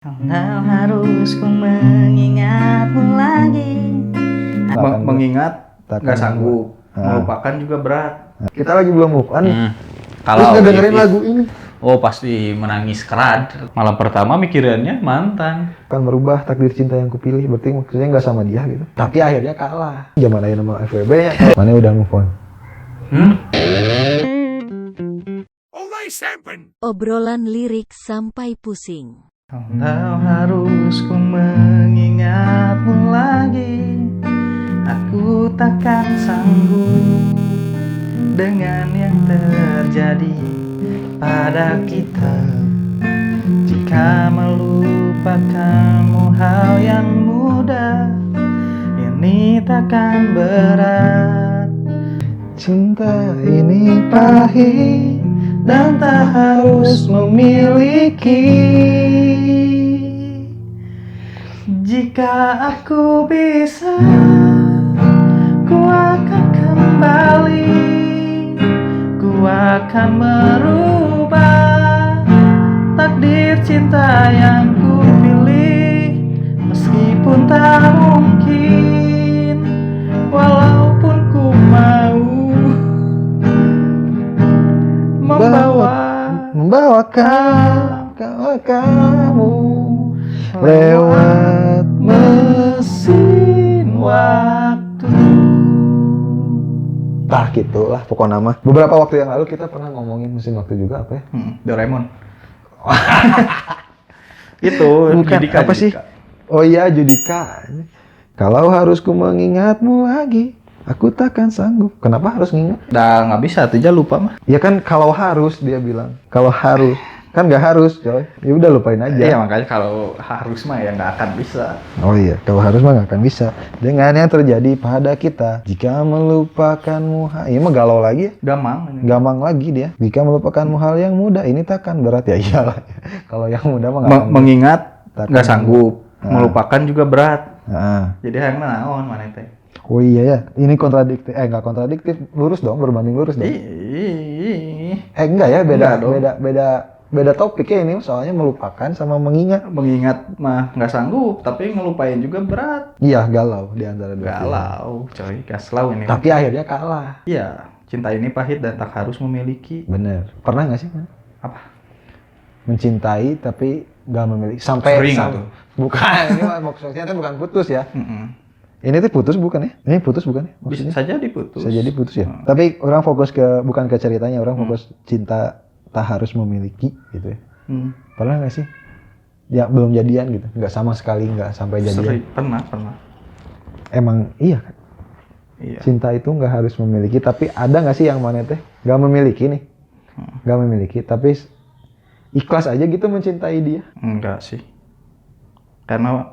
Kalau harus ku mengingatmu lagi. Mengingat nggak sanggup, melupakan juga berat. Kita lagi belum move on. Terus Kalau ngedengerin lagu ini oh pasti menangis kerat. Malam pertama mikirannya mantan. kan merubah takdir cinta yang kupilih, berarti maksudnya nggak sama dia gitu. Tapi akhirnya kalah. Zaman aja nama FWB nya. Mana udah move on. Obrolan lirik sampai pusing. Kalau harus ku mengingatmu lagi, aku takkan sanggup dengan yang terjadi pada kita. Jika melupakanmu hal yang mudah, ini takkan berat. Cinta ini pahit Dan tak harus memiliki. Jika aku bisa, ku akan kembali. Ku akan merubah takdir cinta yang ku pilih. Meskipun tak mungkin, walaupun ku mau membawa kamu lewat mesin waktu. Nah gitulah pokoknya nama. Beberapa waktu yang lalu kita pernah ngomongin mesin waktu juga apa ya? Doraemon. Itu Bukan Judika, apa sih? Oh iya Judika. Kalau harus ku mengingatmu lagi, aku takkan sanggup. Kenapa harus ngingat? Udah nggak bisa, Tija lupa mah. Ya kan kalau harus dia bilang. Kalau harus kan nggak harus coy. Ya udah lupain aja. Iya makanya kalau harus mah ya nggak akan bisa. Oh iya, kalau harus mah nggak akan bisa. Dengan yang terjadi pada kita, jika melupakanmu, iya mah galau lagi ya. Gampang lagi dia. Jika melupakanmu hal yang mudah, ini takkan berat ya iyalah. Kalau yang mudah mah nggak akan Mengingat Takkan nggak sanggup, melupakan juga berat. Nah. Jadi yang naon mana teh? Oh iya ya, ini kontradiktif. Nggak kontradiktif, lurus dong, berbanding lurus dong. Enggak ya, beda topiknya ini, soalnya melupakan sama mengingat. Mengingat mah nggak sanggup, tapi ngelupain juga berat. Iya, galau di antara dua. Galau, coy, gaslau ini. Tapi akhirnya kalah. Iya, cinta ini pahit dan tak harus memiliki. Bener. Pernah nggak sih? Apa? Mencintai tapi nggak memiliki. Sampai Sering tuh. Bukan, ini mah maksudnya kan bukan putus ya. Ini tuh putus bukan ya? Ini putus bukan ya? Bisa Maksudnya? saja diputus. Bisa jadi putus ya. Tapi orang fokus bukan ke ceritanya, orang fokus cinta tak harus memiliki gitu ya. Pernah nggak sih? Ya belum jadian gitu, nggak sama sekali nggak sampai jadian. Pernah. Emang iya kan? Iya. Cinta itu nggak harus memiliki, tapi ada nggak sih yang mana teh nggak memiliki nih, nggak memiliki, tapi ikhlas aja gitu mencintai dia? Enggak sih. Karena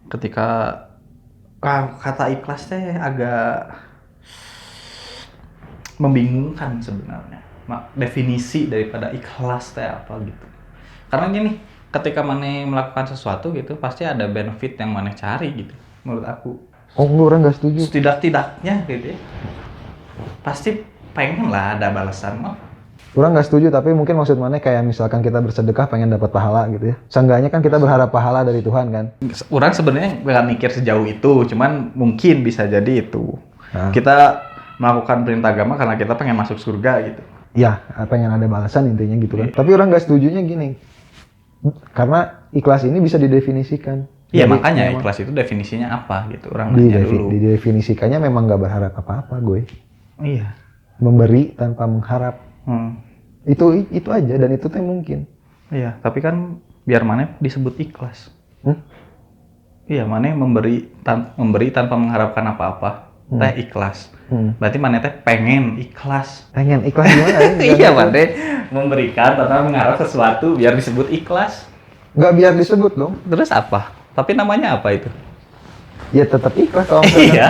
ketika kata ikhlas teh agak membingungkan sebenarnya. Definisi daripada ikhlas teh apa gitu. Karena gini, ketika maneh melakukan sesuatu gitu, pasti ada benefit yang maneh cari gitu, menurut aku. Oh enggak, orang nggak setuju. Setidak-tidaknya gitu ya. Pasti pengen lah ada balasan mah. Orang nggak setuju, tapi mungkin maksud mana kayak misalkan kita bersedekah pengen dapat pahala gitu ya. Seenggaknya kan kita berharap pahala dari Tuhan kan. Orang sebenarnya nggak mikir sejauh itu, cuman mungkin bisa jadi itu. Kita melakukan perintah agama karena kita pengen masuk surga gitu. Ya, pengen ada balasan intinya gitu kan. Tapi orang nggak setujunya gini, karena ikhlas ini bisa didefinisikan. Iya, Jadi, makanya memang ikhlas itu definisinya apa gitu. Orang nanya dulu. didefinisikannya memang nggak berharap apa-apa gue. Iya. Memberi tanpa mengharap. Itu aja, dan itu teh mungkin. Iya, tapi kan biar mana disebut ikhlas. Iya, mana memberi tanpa mengharapkan apa-apa. Teh ikhlas. Berarti mana teh pengen ikhlas. Pengen ikhlas gimana? Iya, mana memberikan tanpa mengharap sesuatu biar disebut ikhlas. Nggak biar disebut dong. Terus apa? Tapi namanya apa itu? Ya tetap ikhlas kalau misalkan. Iya.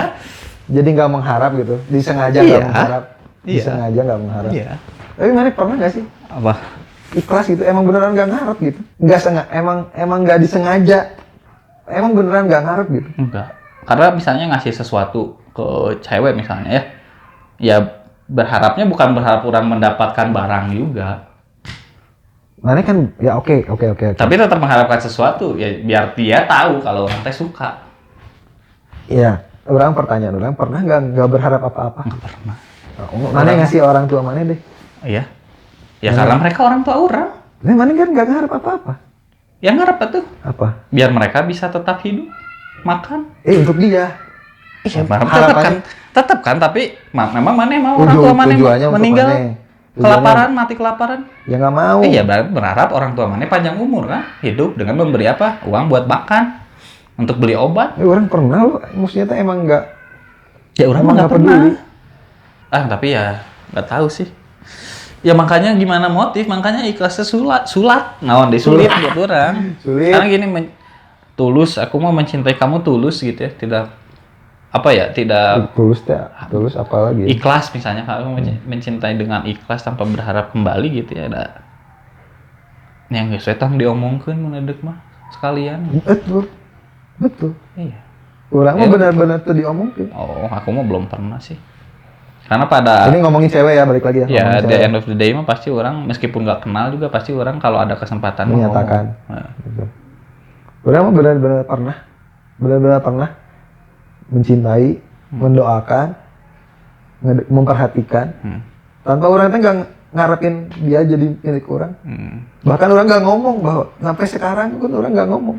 Jadi nggak mengharap gitu. Disengaja nggak mengharap. Disengaja nggak mengharap. Iya. Tapi mana pernah nggak sih? Apa? Ikhlas gitu, emang beneran nggak ngarep gitu. Nggak sengaja, emang nggak disengaja. Emang beneran nggak ngarep gitu. Enggak. Karena misalnya ngasih sesuatu ke cewek misalnya ya. Ya berharapnya bukan berharap orang mendapatkan barang juga. Mana kan ya oke. Tapi tetap mengharapkan sesuatu ya biar dia tahu kalau orang teh suka. Iya, pertanyaan orang pernah nggak berharap apa-apa? Nggak pernah. Mana ngasih orang tua mana deh? Iya. Ya karena mereka orang tua orang. Nah, mana kan nggak ngarep apa-apa? Yang ngarep tuh Apa? biar mereka bisa tetap hidup, makan. Untuk dia. Iya, tetap kan, tapi memang mana mau orang tua mana tujuannya meninggal untuk maneh. kelaparan, mati kelaparan. Ya nggak mau. Iya, berharap orang tua mana panjang umur kan, hidup dengan memberi apa? Uang buat makan, untuk beli obat. Orang pernah loh, maksudnya tuh emang nggak. Ya orang emang nggak pernah. peduli. Tapi ya nggak tahu sih. Ya makanya gimana motif, makanya ikhlasnya sulat. Naon disulit buat orang. Sulit. Karena gini tulus, aku mau mencintai kamu tulus gitu ya, tidak tidak tulus apa lagi? ikhlas misalnya kalau mencintai dengan ikhlas tanpa berharap kembali gitu ya ada yang geus tong diomongkeun mun edek mah sekalian. Betul. Iya. Orang mah benar-benar tuh diomongin. Oh, aku mah belum pernah sih. Karena pada ini ngomongin cewek ya, balik lagi ya. Ya, at the end of the day mah pasti orang meskipun nggak kenal juga pasti orang kalau ada kesempatan menyatakan. Gitu. Orang mah benar-benar pernah mencintai, mendoakan, memperhatikan. Tanpa orang teh nggak ngarepin dia jadi milik orang. Bahkan orang nggak ngomong bahwa sampai sekarang pun orang nggak ngomong.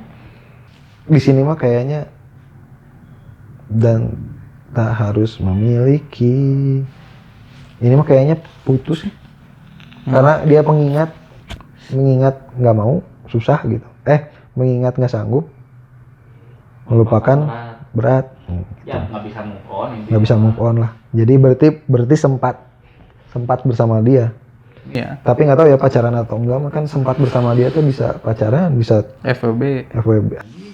Di sini mah kayaknya dan tak harus memiliki. Ini mah kayaknya putus sih. Karena dia mengingat nggak mau, susah gitu. Mengingat nggak sanggup, melupakan berat. Ya nggak bisa move on. Nggak bisa move on lah. Jadi berarti sempat bersama dia. Iya. Tapi nggak tahu ya pacaran atau enggak. Kan sempat bersama dia tuh bisa pacaran, bisa FWB.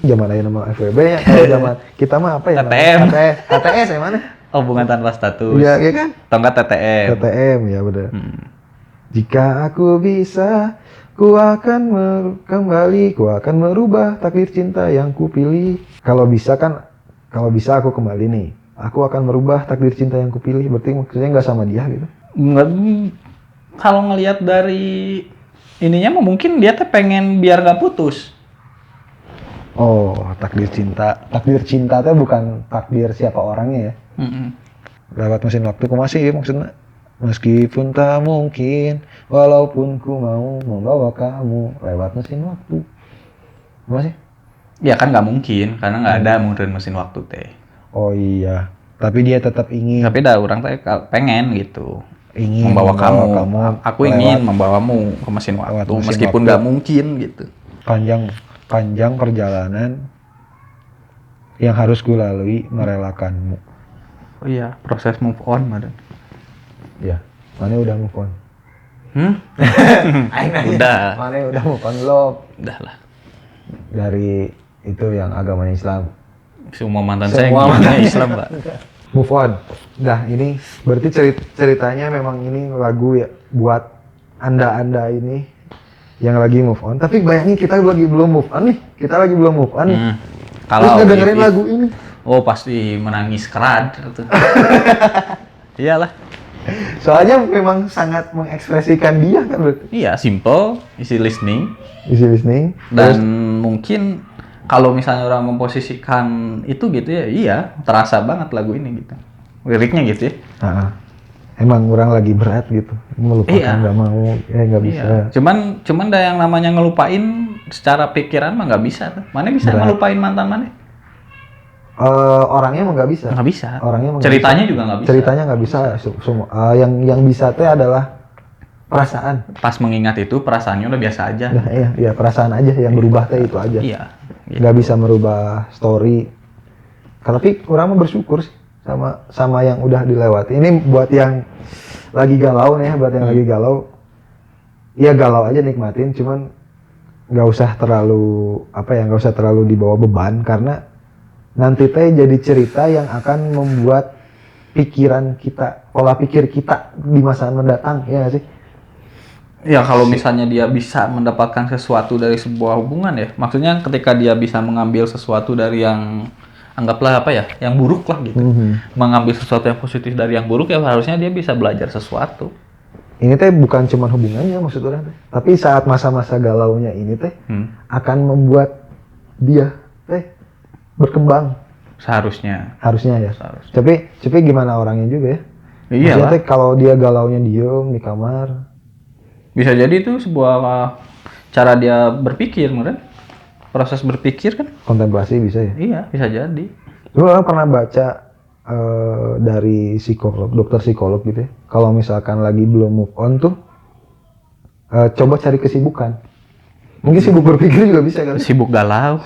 Zaman aja nama FWB ya. Kalau zaman kita mah apa ya? TTM. TTS yang mana? Hubungan tanpa status. Iya kan? Tongkat TTM. TTM ya benar. Jika aku bisa, ku akan ku akan merubah takdir cinta yang ku pilih. Kalau bisa aku kembali nih, aku akan merubah takdir cinta yang ku pilih. Berarti maksudnya nggak sama dia gitu? Nggak, kalau ngelihat dari ininya mah mungkin dia teh pengen biar nggak putus. Oh, takdir cinta. Takdir cinta teh bukan takdir siapa orangnya ya. Lewat mesin waktu ku masih maksudnya. Meskipun tak mungkin, walaupun ku mau membawa kamu lewat mesin waktu. Masih? Ya kan nggak mungkin, karena nggak ada mungkin mesin waktu teh. Oh iya, tapi dia tetap ingin. Tapi dah orang teh pengen gitu. Ingin membawa kamu. Aku ingin lewat, membawamu ke mesin waktu, mesin meskipun nggak mungkin gitu. Panjang perjalanan yang harus gue lalui merelakanmu. Oh iya, proses move on, Madan. Ya, mana udah move on? Udah. Mana udah move on lo? Udah lah. Dari itu yang agama Islam. Semua mantan saya yang Islam, Pak. Move on. Nah, ini berarti ceritanya memang ini lagu ya buat anda ini yang lagi move on. Tapi bayangin kita lagi belum move on nih. Kalau terus dengerin lagu ini. Oh, pasti menangis keras tuh. Iyalah. Soalnya memang sangat mengekspresikan dia kan berarti. Iya, simple, easy listening. Terus, Dan mungkin kalau misalnya orang memposisikan itu gitu ya, iya terasa banget lagu ini gitu. Liriknya gitu ya. Emang orang lagi berat gitu, melupakan nggak mau, nggak bisa. Cuman ada yang namanya ngelupain secara pikiran mah nggak bisa tuh. Mana bisa berat. Ngelupain mantan mana? Orangnya emang nggak bisa. Nggak bisa. Ceritanya juga nggak bisa. Ceritanya nggak bisa. Yang bisa tuh adalah perasaan. Pas mengingat itu perasaannya udah biasa aja. Nah, iya perasaan aja yang berubah teh itu aja. Iya. Nggak bisa merubah story. Tapi orang mah bersyukur sih sama yang udah dilewati. Ini buat yang lagi galau nih, lagi galau. Iya galau aja nikmatin, cuman nggak usah terlalu dibawa beban karena nanti teh jadi cerita yang akan membuat pola pikir kita di masa mendatang, ya nggak sih? Ya kalau misalnya dia bisa mendapatkan sesuatu dari sebuah hubungan ya, maksudnya ketika dia bisa mengambil sesuatu dari yang anggaplah yang buruk lah gitu, mengambil sesuatu yang positif dari yang buruk ya harusnya dia bisa belajar sesuatu. ini teh bukan cuma hubungannya maksud orang teh, tapi saat masa-masa galaunya ini teh akan membuat dia teh berkembang. Seharusnya Ya. Seharusnya. Tapi gimana orangnya juga ya? Iya lah. Kalau dia galaunya diem di kamar, Bisa jadi itu sebuah cara dia berpikir, kan? Proses berpikir kan? kontemplasi bisa ya. Iya, bisa jadi. Dulu orang pernah baca dari psikolog, dokter psikolog gitu ya. Kalau misalkan lagi belum move on tuh, coba cari kesibukan. Mungkin sibuk berpikir juga bisa kan? Sibuk galau,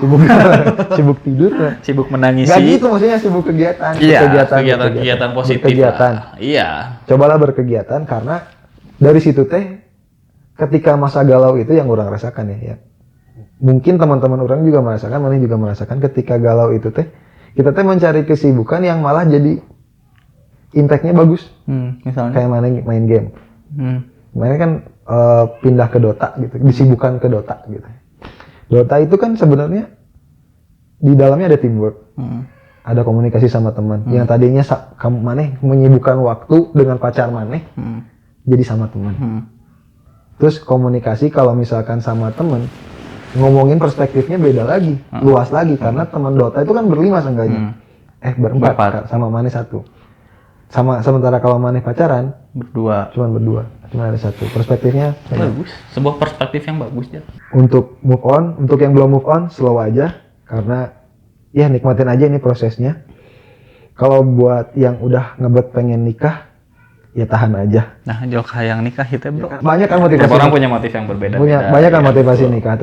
Sibuk tidur lah. sibuk menangisi. Gak gitu maksudnya sibuk kegiatan. Iya, kegiatan positif. Berkegiatan. Iya. Cobalah berkegiatan karena dari situ teh ketika masa galau itu yang orang rasakan ya. Mungkin teman-teman orang juga merasakan, mana juga merasakan ketika galau itu teh kita teh mencari kesibukan yang malah jadi impact-nya bagus. Misalnya Kayak mana main game. Mana kan pindah ke Dota gitu, disibukkan ke Dota gitu. Dota itu kan sebenarnya di dalamnya ada teamwork. Ada komunikasi sama teman. Yang tadinya kamu maneh menyibukkan waktu dengan pacar maneh jadi sama teman. Terus komunikasi kalau misalkan sama teman ngomongin perspektifnya beda lagi, luas lagi karena teman Dota itu kan berlima seenggaknya. Berempat sama maneh satu. Sementara kalau maneh pacaran berdua. Cuma ada satu. Perspektifnya Bagus. Sebuah perspektif yang bagus ya. Untuk move on, untuk yang belum move on slow aja karena ya nikmatin aja ini prosesnya. Kalau buat yang udah ngebet pengen nikah ya tahan aja. Nah, jauh yang nikah itu bro. Banyak kan motivasi. Orang punya motif yang berbeda. Banyak kan motivasi nikah.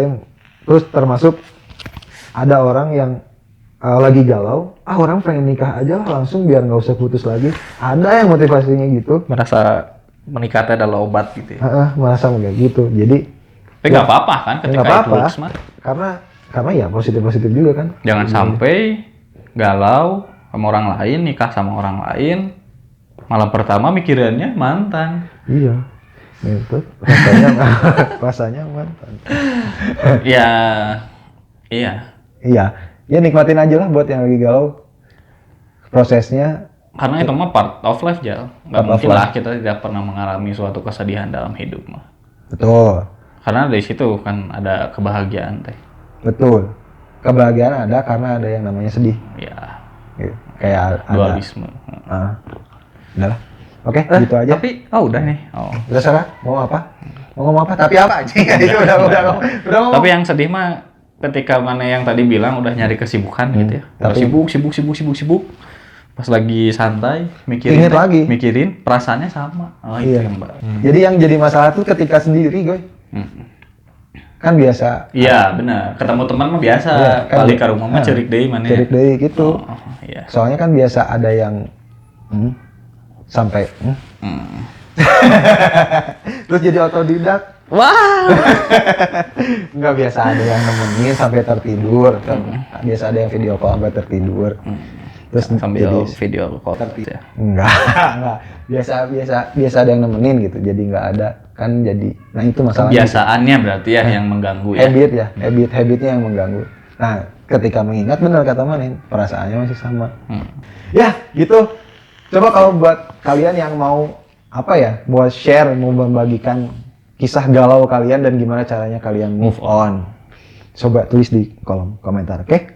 Terus termasuk ada orang yang lagi galau, orang pengen nikah aja lah langsung biar nggak usah putus lagi. Ada yang motivasinya gitu. Merasa menikah adalah obat gitu ya. Merasa kayak gitu. Jadi tapi nggak apa-apa kan ketika itu looks mah. Karena ya positif juga kan. Jangan sampai galau sama orang lain, nikah sama orang lain, malam pertama mikirannya mantan. Iya. Gitu. Rasanya mantan. Iya. Ya nikmatin aja lah buat yang lagi galau. Prosesnya. Karena itu mah part of life Jal. Nggak mungkin lah kita tidak pernah mengalami suatu kesedihan dalam hidup mah. Betul. Karena dari situ kan ada kebahagiaan teh. Betul. Kebahagiaan ada karena ada yang namanya sedih. Ya. Gitu. Kayak dualisme. Udah lah. Oke, gitu aja. Tapi udah nih. Udah Sarah, mau apa? Mau ngomong apa? Tapi apa aja? Itu udah ngomong. Tapi yang sedih mah ketika mana yang tadi bilang udah nyari kesibukan gitu ya. Tapi sibuk. Pas lagi santai mikirin perasaannya sama. Itu yang Jadi yang jadi masalah tuh ketika sendiri, gue. Kan biasa. Iya, benar. Ketemu teman mah biasa. Kan balik ke rumah mah cerik deui mana. Cerik deui gitu. Iya. Soalnya kan biasa ada yang sampai terus jadi otodidak. Wah. Enggak, biasa ada yang nemenin sampai tertidur. Biasa ada yang video call sampai tertidur. Terus sambil jadi video call ya. Enggak. Biasa ada yang nemenin gitu. Jadi enggak ada kan jadi. Nah, itu masalahnya. Kebiasaannya berarti ya yang mengganggu ya. Habitnya yang mengganggu. Nah, ketika mengingat benar kata Manin, perasaannya masih sama. Ya, gitu. Coba kalau buat kalian yang mau buat share, mau membagikan kisah galau kalian dan gimana caranya kalian move on. Coba tulis di kolom komentar, oke?